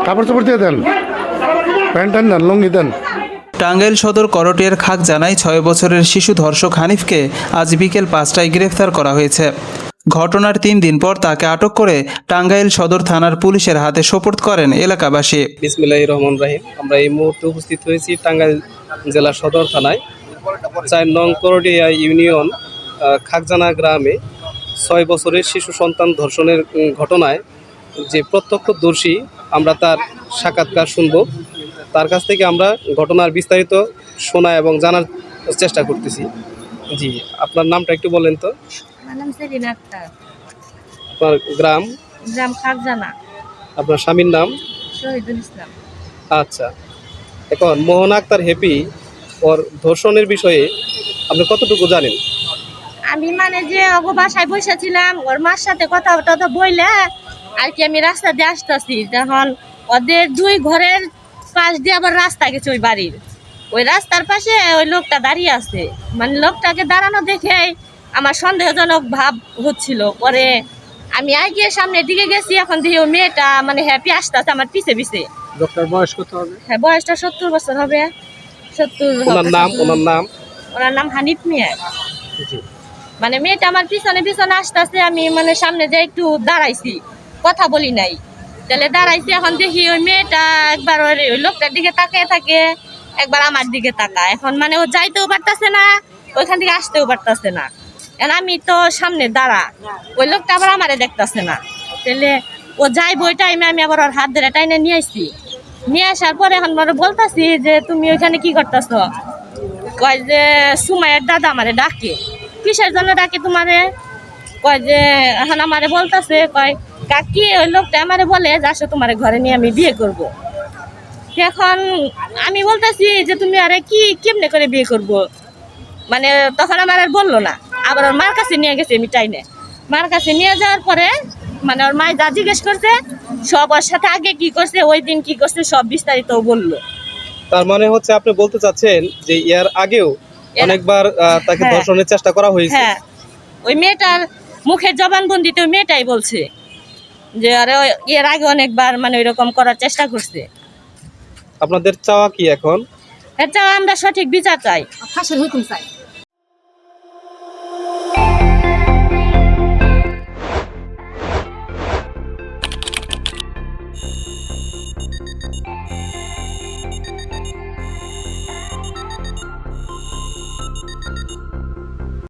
কাপড় চাপড় দিয়ে দেন, প্যান্ট টান দেন, লুঙ্গি দেন। টাঙ্গাইল সদর করটিয়ার খাগজানায় 6 বছরের শিশু ধর্ষক হানিফকে আজ বিকেল 5টায় গ্রেফতার করা হয়েছে। ঘটনার 3 দিন পর তাকে আটক করে টাঙ্গাইল সদর থানার পুলিশের হাতে সোপর্দ করেন এলাকাবাসী। বিসমিল্লাহির রহমানির রহিম। আমরা এই মুহূর্তে উপস্থিত হয়েছি টাঙ্গাইল জেলা সদর থানায় 4 নং করটিয়া ইউনিয়ন খাগজানা গ্রামে 6 বছরের শিশু সন্তান ধর্ষণের ঘটনায় যে প্রত্যক্ষদর্শী, আমরা তার সাক্ষাৎকার শুনব। তার কাছ থেকে আমরা ঘটনার বিস্তারিত শোনা এবং জানার চেষ্টা করতেছি। জি, আপনার নামটা একটু বলেন তো। আমার নাম সেলিনা আক্তার। আপনার গ্রাম? গ্রাম খাগজানা। আপনার স্বামীর নাম? শহীদুল ইসলাম। আচ্ছা, এখন মোহনা আক্তার হ্যাপি ওর ধর্ষণের বিষয়ে আপনি কতটুকু জানেন? আমি মানে যে ওগো বাসায় বসেছিলাম, ওর মার সাথে কথা টথা বইলে আর কি আমি রাস্তা দিয়ে আসতেছি, তখন ওদের 2 ঘরের পাশ দিয়ে আবার রাস্তা গেছে ওই বাড়ির। ওই রাস্তার পাশে ওই লোকটা দাঁড়িয়ে আছে, মানে লোকটাকে দাঁড়ানো দেখে আমার সন্দেহজনক ভাব হচ্ছিল। পরে আমি আগিয়ে সামনের দিকে গেছি, এখন দেখি ওই মেয়েটা মানে হ্যাপি আসতেছে আমার পিছে পিছে। ডক্টর বয়স কত হবে? হ্যাঁ, বয়সটা 70 বছর হবে। 70 ওনার নাম? ওনার নাম হানিফ মিয়া। জি। মানে মেয়েটা আমার পিছনে পিছনে আসতেছে, আমি মানে সামনে যে একটু দাঁড়াইছি, কথা বলি নাই, তাহলে দাঁড়াইছি। এখন দেখি ওই মেয়েটা একবার ওই লোকটার দিকে তাকিয়ে থাকে, একবার আমার দিকে তাকায়। এখন মানে ও যাইতেও পারতেছে না, ওইখান থেকে আসতেও পারতেছে না। এখন আমি তো সামনে দাঁড়া, ওই লোকটা আবার আমারে দেখতেছে না, তাহলে ও যাইব ওই টাইমে আমি আবার ওর হাত ধরে টাইনে নিয়ে আসছি। নিয়ে আসার পরে এখন মানে বলতেছি যে তুমি ওইখানে কি করতেছ? কয় যে সুমাইয়ের দাদা আমারে ডাকে। কিসের জন্য ডাকে তোমারে? কয় যে এখন আমারে বলতেছে, কয় কাকি ওই লোকটা আমারে বলে যে আসো তোমার ঘরে নিয়ে আমি বিয়ে করব। এখন আমি বলতেছি যে তুমি আরে কি কেমনে করে বিয়ে করব, মানে তখন আমার আর বললো না। আবার ওর মার কাছে নিয়ে গেছে আমি টাইনে। মার কাছে নিয়ে যাওয়ার পরে মানে ওর মায় যা জিজ্ঞেস করছে সব, ওর সাথে আগে কি করছে, ওই দিন কি করছে, সব বিস্তারিত বললো। তার মানে হচ্ছে আপনি বলতে চাচ্ছেন যে এর আগেও অনেকবার তাকে হ্যাঁ। ধর্ষণের চেষ্টা করা হয়েছে? হ্যাঁ, ওই মেয়েটার মুখের জবানবন্দিতে ওই মেয়েটাই বলছে যে আরে এর আগে অনেকবার মানে ওইরকম করার চেষ্টা করছে। আপনাদের চাওয়া কি এখন? এটা আমরা সঠিক বিচার চাই। ফাঁসির হুকুম চাই।